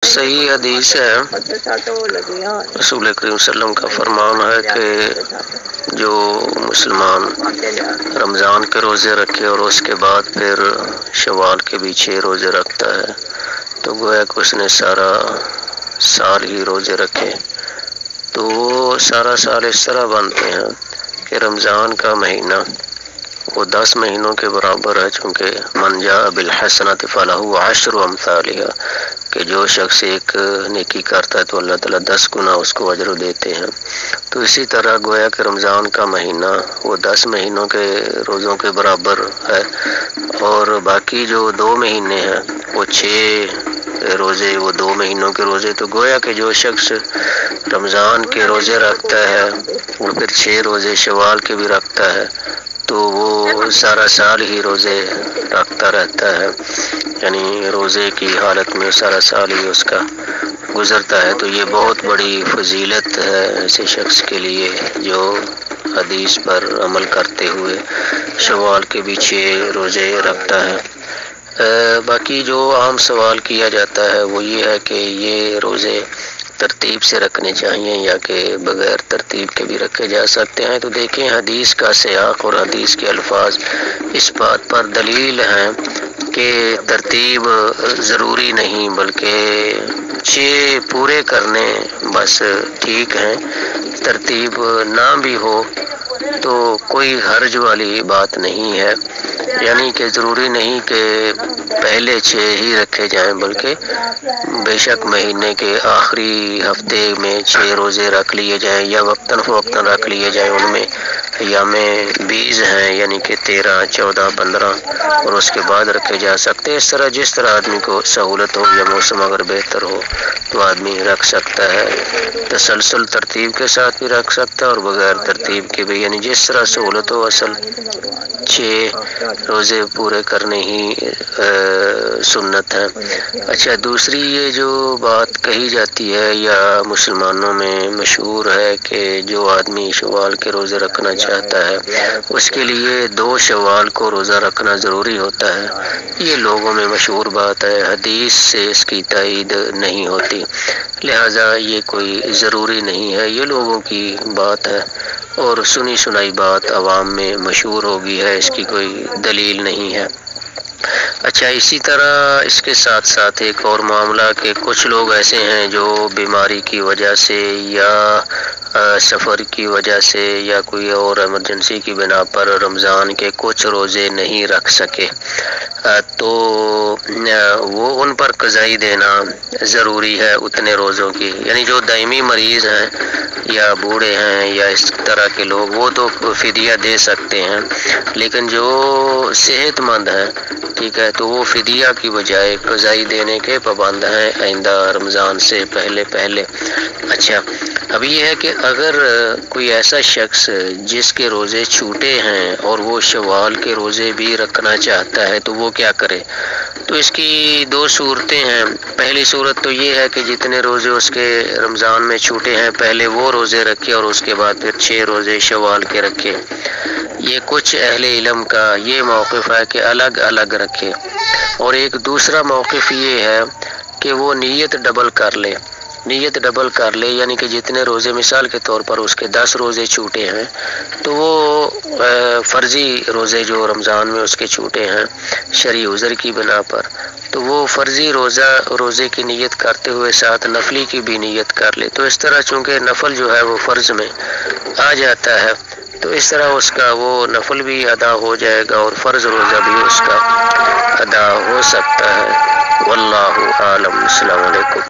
صحیح حدیث ہے، رسول کریم صلی اللہ علیہ وسلم کا فرمان ہے کہ جو مسلمان رمضان کے روزے رکھے اور اس کے بعد پھر شوال کے بھی 6 روزے رکھتا ہے تو گویا کہ اس نے سارا سال ہی روزے رکھے، تو وہ سارا سال اس طرح بنتے ہیں کہ رمضان کا مہینہ وہ 10 مہینوں کے برابر ہے، چونکہ من جاء بالحسنۃ فلہ عشر امثالھا، کہ جو شخص ایک نیکی کرتا ہے تو اللہ تعالیٰ 10 گنا اس کو اجر دیتے ہیں۔ تو اسی طرح گویا کہ رمضان کا مہینہ وہ 10 مہینوں کے روزوں کے برابر ہے، اور باقی جو 2 مہینے ہیں وہ 6 روزے، وہ 2 مہینوں کے روزے، تو گویا کہ جو شخص رمضان کے روزے رکھتا ہے اور پھر 6 روزے شوال کے بھی رکھتا ہے تو وہ سارا سال ہی روزے رکھتا رہتا ہے، یعنی روزے کی حالت میں سارا سال ہی اس کا گزرتا ہے۔ تو یہ بہت بڑی فضیلت ہے ایسے شخص کے لیے جو حدیث پر عمل کرتے ہوئے شوال کے بھی 6 روزے رکھتا ہے۔ باقی جو عام سوال کیا جاتا ہے وہ یہ ہے کہ یہ روزے ترتیب سے رکھنے چاہیے یا کہ بغیر ترتیب کے بھی رکھے جا سکتے ہیں، تو دیکھیں حدیث کا سیاق اور حدیث کے الفاظ اس بات پر دلیل ہیں کہ ترتیب ضروری نہیں بلکہ 6 پورے کرنے بس ٹھیک ہیں، ترتیب نہ بھی ہو تو کوئی حرج والی بات نہیں ہے، یعنی کہ ضروری نہیں کہ پہلے 6 ہی رکھے جائیں بلکہ بے شک مہینے کے آخری ہفتے میں 6 روزے رکھ لیے جائیں یا وقتاً فوقتاً رکھ لیے جائیں، ان میں ایام بیز ہیں یعنی کہ 13، 14، 15 اور اس کے بعد رکھے جا سکتے ہیں۔ اس طرح جس طرح آدمی کو سہولت ہو یا موسم اگر بہتر ہو تو آدمی رکھ سکتا ہے، تسلسل ترتیب کے ساتھ بھی رکھ سکتا ہے اور بغیر ترتیب کے بھی، یعنی جس طرح سہولت ہو، اصل 6 روزے پورے کرنے ہی سنت ہے۔ اچھا، دوسری یہ جو بات کہی جاتی ہے یا مسلمانوں میں مشہور ہے کہ جو آدمی شوال کے روزے رکھنا چاہتا ہے اس کے لیے 2 شوال کو روزہ رکھنا ضروری ہوتا ہے، یہ لوگوں میں مشہور بات ہے، حدیث سے اس کی تائید نہیں ہوتی، لہذا یہ کوئی ضروری نہیں ہے، یہ لوگوں کی بات ہے اور سنی سنائی بات عوام میں مشہور ہو گئی ہے، اس کی کوئی دلیل نہیں ہے۔ اچھا، اسی طرح اس کے ساتھ ساتھ ایک اور معاملہ کہ کچھ لوگ ایسے ہیں جو بیماری کی وجہ سے یا سفر کی وجہ سے یا کوئی اور ایمرجنسی کی بنا پر رمضان کے کچھ روزے نہیں رکھ سکے، تو وہ ان پر قضائی دینا ضروری ہے اتنے روزوں کی، یعنی جو دائمی مریض ہیں یا بوڑھے ہیں یا اس طرح کے لوگ وہ تو فدیہ دے سکتے ہیں، لیکن جو صحت مند ہیں ٹھیک ہے تو وہ فدیہ کی بجائے قضائی دینے کے پابند ہیں آئندہ رمضان سے پہلے۔ اچھا، اب یہ ہے کہ اگر کوئی ایسا شخص جس کے روزے چھوٹے ہیں اور وہ شوال کے روزے بھی رکھنا چاہتا ہے تو وہ کیا کرے؟ تو اس کی 2 صورتیں ہیں۔ پہلی صورت تو یہ ہے کہ جتنے روزے اس کے رمضان میں چھوٹے ہیں پہلے وہ روزے رکھے اور اس کے بعد پھر 6 روزے شوال کے رکھے، یہ کچھ اہل علم کا یہ موقف ہے کہ الگ الگ رکھے، اور ایک دوسرا موقف یہ ہے کہ وہ نیت ڈبل کر لے، یعنی کہ جتنے روزے مثال کے طور پر اس کے 10 روزے چھوٹے ہیں تو وہ فرضی روزے جو رمضان میں اس کے چھوٹے ہیں شرعی عذر کی بنا پر، تو وہ فرضی روزے کی نیت کرتے ہوئے ساتھ نفلی کی بھی نیت کر لے، تو اس طرح چونکہ نفل جو ہے وہ فرض میں آ جاتا ہے تو اس طرح اس کا وہ نفل بھی ادا ہو جائے گا اور فرض روزہ بھی اس کا ادا ہو سکتا ہے۔ واللہ عالم۔ السلام علیکم۔